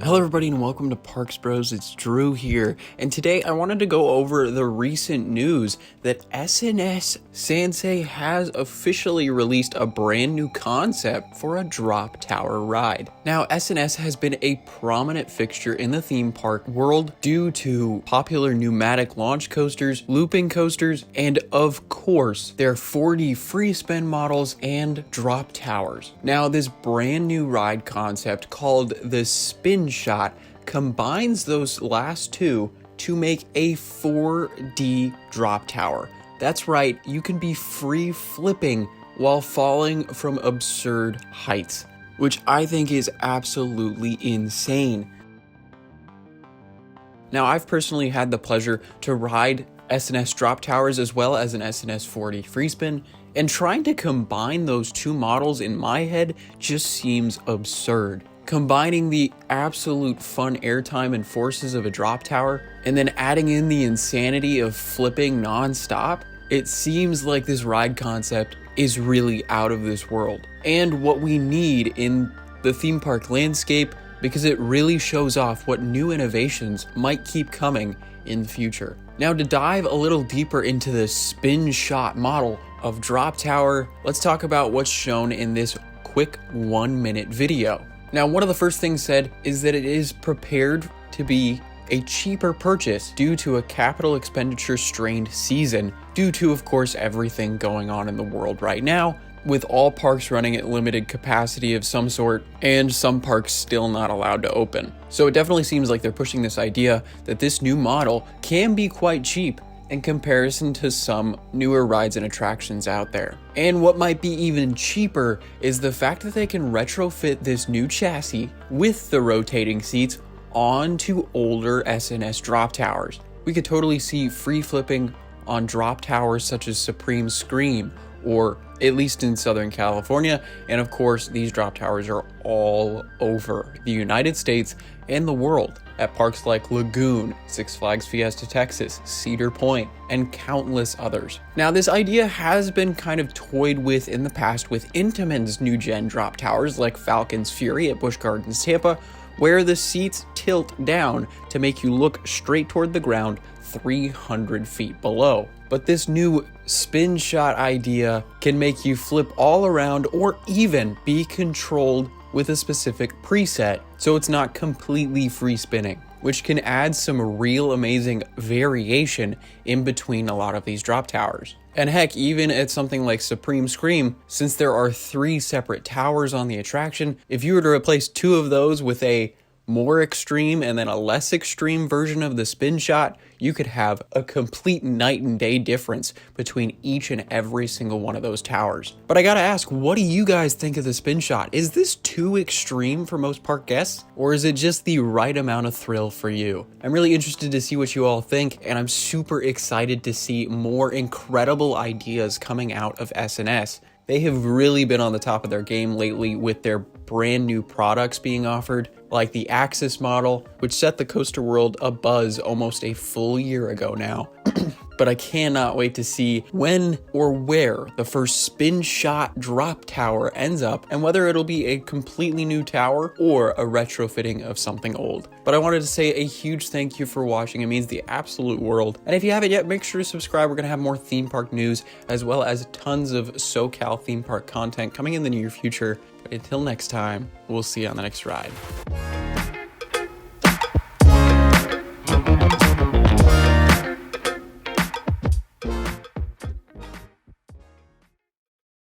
Hello everybody and welcome to Parks Bros, it's Drew here, and today I wanted to go over the recent news that S&S Sansei has officially released a brand new concept for a drop tower ride. Now S&S has been a prominent fixture in the theme park world due to popular pneumatic launch coasters, looping coasters, and of course their 4D free spin models and drop towers. Now this brand new ride concept called the Spin Shot combines those last two to make a 4D drop tower. That's right, you can be free flipping while falling from absurd heights, which I think is absolutely insane. Now, I've personally had the pleasure to ride S&S drop towers as well as an S&S 4D free spin, and trying to combine those two models in my head just seems absurd. Combining the absolute fun airtime and forces of a drop tower, and then adding in the insanity of flipping non-stop, it seems like this ride concept is really out of this world. And what we need in the theme park landscape, because it really shows off what new innovations might keep coming in the future. Now, to dive a little deeper into the Spin Shot model of drop tower, let's talk about what's shown in this quick 1-minute video. Now, one of the first things said is that it is prepared to be a cheaper purchase due to a capital expenditure strained season, due to, of course, everything going on in the world right now, with all parks running at limited capacity of some sort and some parks still not allowed to open. So it definitely seems like they're pushing this idea that this new model can be quite cheap in comparison to some newer rides and attractions out there. And what might be even cheaper is the fact that they can retrofit this new chassis with the rotating seats onto older S&S drop towers. We could totally see free flipping on drop towers such as Supreme Scream, or at least in Southern California, and of course these drop towers are all over the United States and the world at parks like Lagoon, Six Flags Fiesta Texas, Cedar Point, and countless others. Now, this idea has been kind of toyed with in the past with Intamin's new gen drop towers like Falcon's Fury at Busch Gardens Tampa, where the seats tilt down to make you look straight toward the ground 300 feet below. But this new Spin Shot idea can make you flip all around or even be controlled with a specific preset, so it's not completely free spinning, which can add some real amazing variation in between a lot of these drop towers. And heck, even at something like Supreme Scream, since there are 3 separate towers on the attraction, if you were to replace 2 of those with a more extreme and then a less extreme version of the Spin Shot, you could have a complete night and day difference between each and every single one of those towers. But I gotta ask, what do you guys think of the Spin Shot? Is this too extreme for most park guests, or is it just the right amount of thrill for you? I'm really interested to see what you all think, and I'm super excited to see more incredible ideas coming out of S&S. They have really been on the top of their game lately with their brand new products being offered, like the Axis model, which set the coaster world abuzz almost a full year ago now. But I cannot wait to see when or where the first Spin Shot drop tower ends up, and whether it'll be a completely new tower or a retrofitting of something old. But I wanted to say a huge thank you for watching. It means the absolute world. And if you haven't yet, make sure to subscribe. We're gonna have more theme park news as well as tons of SoCal theme park content coming in the near future. But until next time, we'll see you on the next ride.